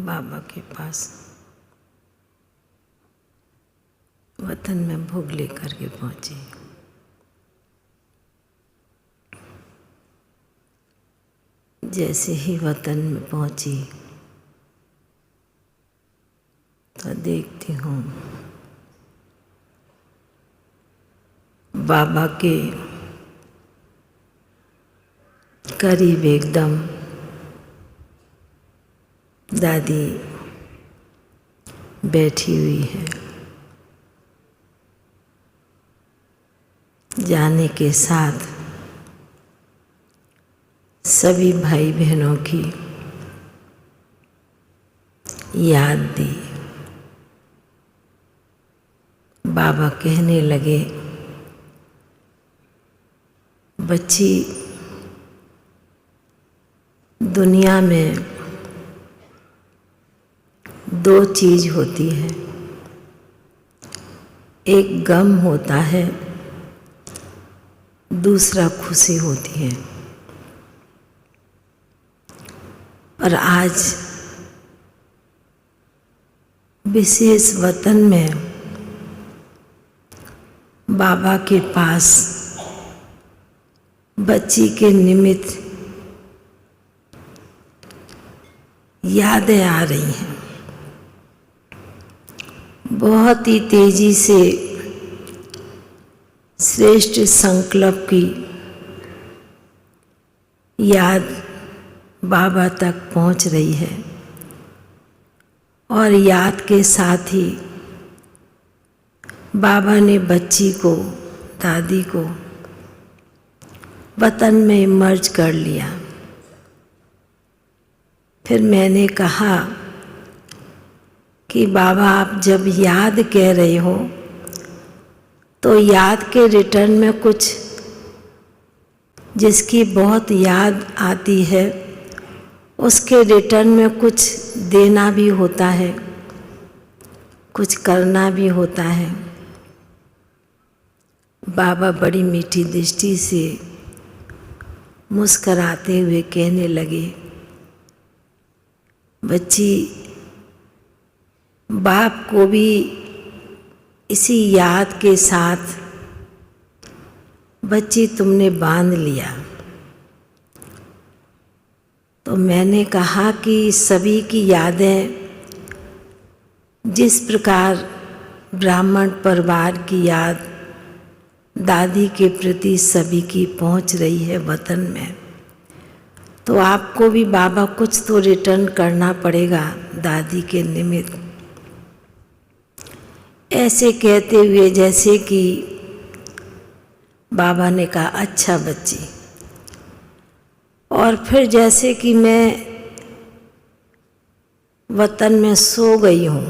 बाबा के पास वतन में भोग लेकर के पहुंची। जैसे ही वतन में पहुंची तो देखती हूँ बाबा के करीब एकदम दादी बैठी हुई है। जाने के साथ सभी भाई बहनों की याद दी। बाबा कहने लगे, बच्ची, दुनिया में दो चीज होती है, एक गम होता है, दूसरा खुशी होती है। और आज विशेष वतन में बाबा के पास बच्ची के निमित्त यादें आ रही हैं। बहुत ही तेजी से श्रेष्ठ संकल्प की याद बाबा तक पहुंच रही है। और याद के साथ ही बाबा ने बच्ची को, दादी को वतन में मर्ज कर लिया। फिर मैंने कहा कि बाबा, आप जब याद कह रहे हो तो याद के रिटर्न में कुछ जिसकी बहुत याद आती है उसके रिटर्न में कुछ देना भी होता है, कुछ करना भी होता है। बाबा बड़ी मीठी दृष्टि से मुस्कराते हुए कहने लगे, बच्ची, बाप को भी इसी याद के साथ बच्ची तुमने बांध लिया। तो मैंने कहा कि सभी की यादें जिस प्रकार ब्राह्मण परिवार की याद दादी के प्रति सभी की पहुंच रही है वतन में, तो आपको भी बाबा कुछ तो रिटर्न करना पड़ेगा दादी के निमित्त। ऐसे कहते हुए जैसे कि बाबा ने कहा, अच्छा बच्ची। और फिर जैसे कि मैं वतन में सो गई हूँ,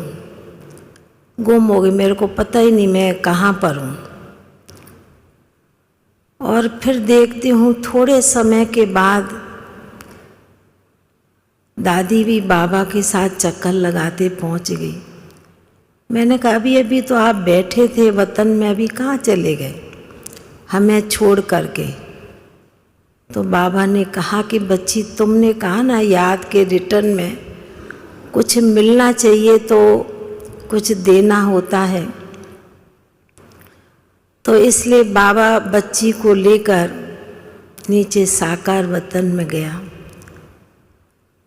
गुम हो गई, मेरे को पता ही नहीं मैं कहाँ पर हूँ। और फिर देखती हूँ थोड़े समय के बाद दादी भी बाबा के साथ चक्कर लगाते पहुँच गई। मैंने कहा, अभी अभी तो आप बैठे थे वतन में, अभी कहाँ चले गए हमें छोड़ करके? तो बाबा ने कहा कि बच्ची, तुमने कहा ना याद के रिटर्न में कुछ मिलना चाहिए तो कुछ देना होता है। तो इसलिए बाबा बच्ची को लेकर नीचे साकार वतन में गया।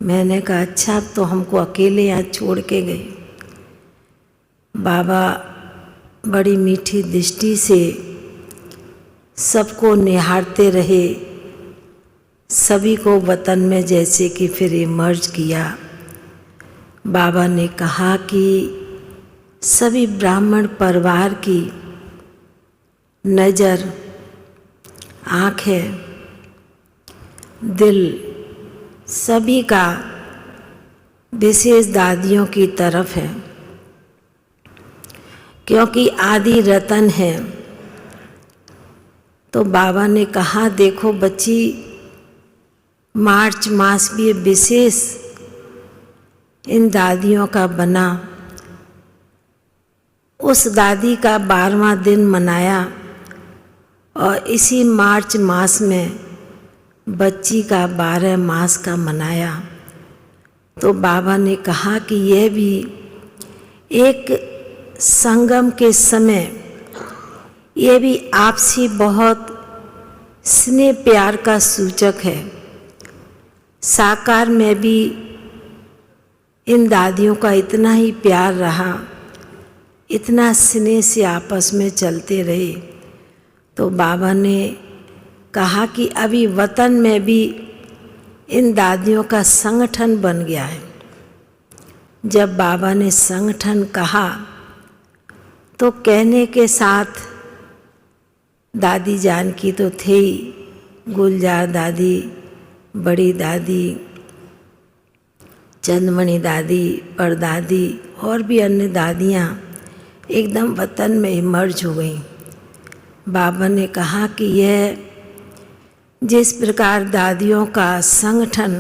मैंने कहा, अच्छा, अब तो हमको अकेले यहाँ छोड़ के गए। बाबा बड़ी मीठी दृष्टि से सबको निहारते रहे, सभी को वतन में जैसे कि फिर इमर्ज किया। बाबा ने कहा कि सभी ब्राह्मण परिवार की नज़र, आँखें, दिल सभी का विशेष दादियों की तरफ है, क्योंकि आदि रतन है। तो बाबा ने कहा, देखो बच्ची, मार्च मास भी विशेष इन दादियों का बना। उस दादी का 12वां दिन मनाया और इसी मार्च मास में बच्ची का 12 मास का मनाया। तो बाबा ने कहा कि यह भी एक संगम के समय, यह भी आपसी बहुत स्नेह प्यार का सूचक है। साकार में भी इन दादियों का इतना ही प्यार रहा, इतना स्नेह से आपस में चलते रहे। तो बाबा ने कहा कि अभी वतन में भी इन दादियों का संगठन बन गया है। जब बाबा ने संगठन कहा तो कहने के साथ दादी जानकी तो थे ही, गुलजार दादी, बड़ी दादी, चंदमणि दादी, परदादी और भी अन्य दादियाँ एकदम वतन में इमर्ज हो गईं। बाबा ने कहा कि यह जिस प्रकार दादियों का संगठन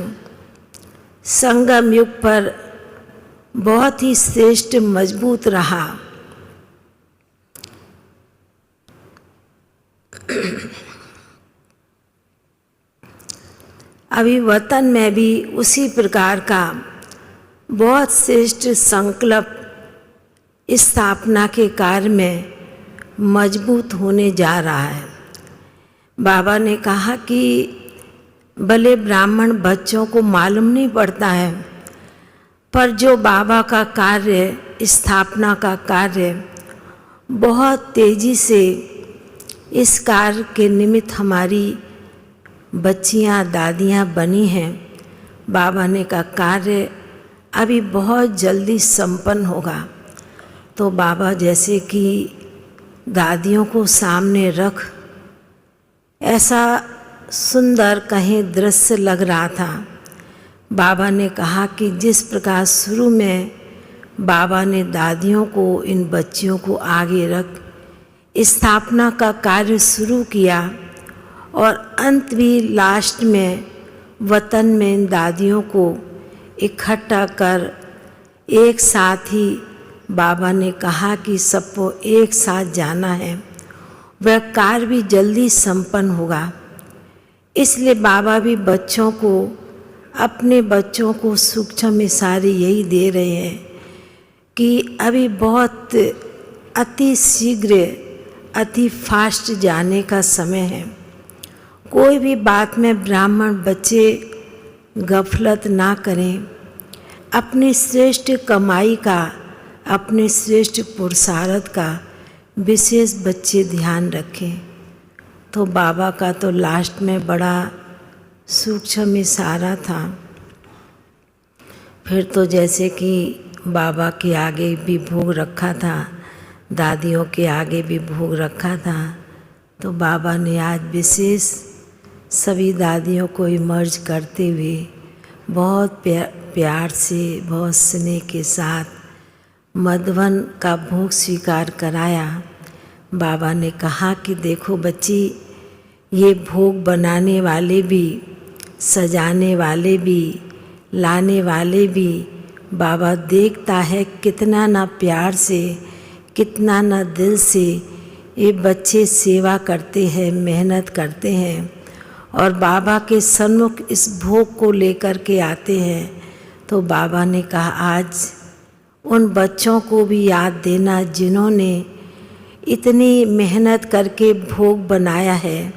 संगम युग पर बहुत ही श्रेष्ठ मजबूत रहा, अभी वतन में भी उसी प्रकार का बहुत श्रेष्ठ संकल्प स्थापना के कार्य में मजबूत होने जा रहा है। बाबा ने कहा कि भले ब्राह्मण बच्चों को मालूम नहीं पड़ता है, पर जो बाबा का कार्य, स्थापना का कार्य बहुत तेजी से, इस कार्य के निमित्त हमारी बच्चियां, दादियां बनी हैं। बाबा ने कहा कार्य अभी बहुत जल्दी संपन्न होगा। तो बाबा जैसे कि दादियों को सामने रख ऐसा सुंदर कहीं दृश्य लग रहा था। बाबा ने कहा कि जिस प्रकार शुरू में बाबा ने दादियों को, इन बच्चियों को आगे रख स्थापना का कार्य शुरू किया और अंत भी लास्ट में वतन में इन दादियों को इकट्ठा कर एक साथ ही बाबा ने कहा कि सबको एक साथ जाना है, वह कार्य भी जल्दी संपन्न होगा। इसलिए बाबा भी बच्चों को, अपने बच्चों को सूक्ष्म इशारे यही दे रहे हैं कि अभी बहुत अति शीघ्र, अति फास्ट जाने का समय है। कोई भी बात में ब्राह्मण बच्चे गफलत ना करें, अपनी श्रेष्ठ कमाई का, अपने श्रेष्ठ पुरुषार्थ का विशेष बच्चे ध्यान रखें। तो बाबा का तो लास्ट में बड़ा सूक्ष्म इशारा था। फिर तो जैसे कि बाबा के आगे भी भोग रखा था, दादियों के आगे भी भोग रखा था, तो बाबा ने आज विशेष सभी दादियों को इमर्ज करते हुए बहुत प्यार से, बहुत स्नेह के साथ मधुवन का भोग स्वीकार कराया। बाबा ने कहा कि देखो बच्ची, ये भोग बनाने वाले भी, सजाने वाले भी, लाने वाले भी, बाबा देखता है कितना ना प्यार से, कितना ना दिल से ये बच्चे सेवा करते हैं, मेहनत करते हैं और बाबा के सन्मुख इस भोग को लेकर के आते हैं। तो बाबा ने कहा आज उन बच्चों को भी याद देना जिन्होंने इतनी मेहनत करके भोग बनाया है,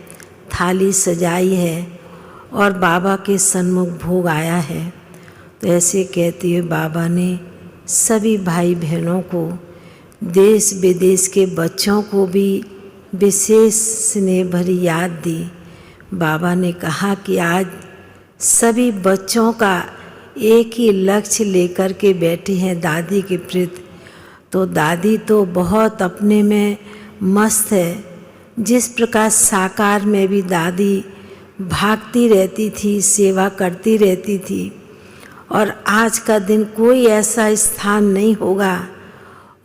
थाली सजाई है और बाबा के सन्मुख भोग आया है। तो ऐसे कहते हुए बाबा ने सभी भाई बहनों को, देश विदेश के बच्चों को भी विशेष स्नेह भरी याद दी। बाबा ने कहा कि आज सभी बच्चों का एक ही लक्ष्य लेकर के बैठे हैं दादी के प्रति। तो दादी तो बहुत अपने में मस्त है। जिस प्रकार साकार में भी दादी भागती रहती थी, सेवा करती रहती थी, और आज का दिन कोई ऐसा स्थान नहीं होगा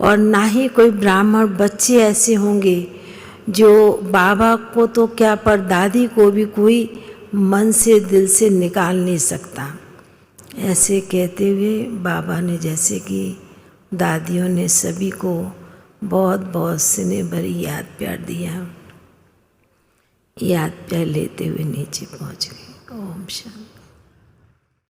और ना ही कोई ब्राह्मण बच्चे ऐसे होंगे जो बाबा को तो क्या, पर दादी को भी कोई मन से, दिल से निकाल नहीं सकता। ऐसे कहते हुए बाबा ने जैसे कि दादियों ने सभी को बहुत बहुत स्नेह भरी याद प्यार दिया। याद प्यार लेते हुए नीचे पहुँच गए। ओम शांति।